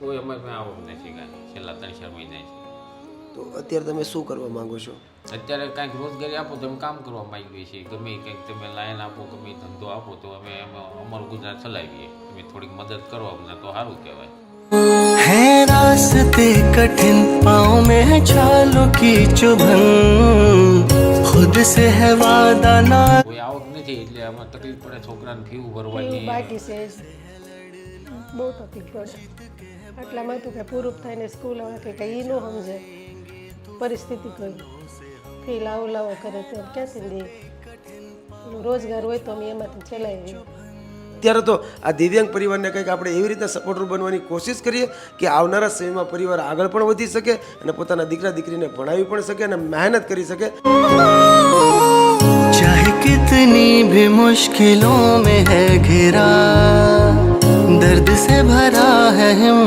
કોઈ અમારે પાસે આવક નથી કાંઈ છેલ્લા 3-4 મહિના છે. તો અત્યારે તમે શું કરવા માંગો છો? અત્યારે કાંઈક રોજગારી આપો તો અમે કામ કરવા માંગીએ છીએ. ગમે એ કંઈક તમે લાઈન આપો, ગમે એ ધંધો આપો તો અમે એમાં અમારું ગુજરાન ચલાવીએ. તમે થોડીક મદદ કરો અમને તો સારું કહેવાય. है रास्ते कठिन पाँव में है छालों की चुभन खुद से है वादा ना કોઈ આવક નથી એટલે આમાં તકલીફ પડે. છોકરાને ફી એવું ભરવાની. બાકી છે બહુ તકલીફ પડે. આટલામાં હતું કે પૂરું થાય ને સ્કૂલ આવે કે કંઈ એ ન સમજે પરિસ્થિતિ કોઈ ફી લાવો કરે તો ક્યાંથી દે. રોજગાર હોય તો અમે એમાંથી ચલાવીએ. ત્યારે તો આ દિવ્યાંગ પરિવારને કંઈક આપણે એવી રીતના સપોર્ટર બનવાની કોશિશ કરીએ કે આવનારા સમયમાં પરિવાર આગળ પણ વધી શકે અને પોતાના દીકરા દીકરીને ભણાવી પણ શકે અને મહેનત કરી શકે. चाहे कितनी भी मुश्किलों में है घिरा दर्द से भरा है हिम्मत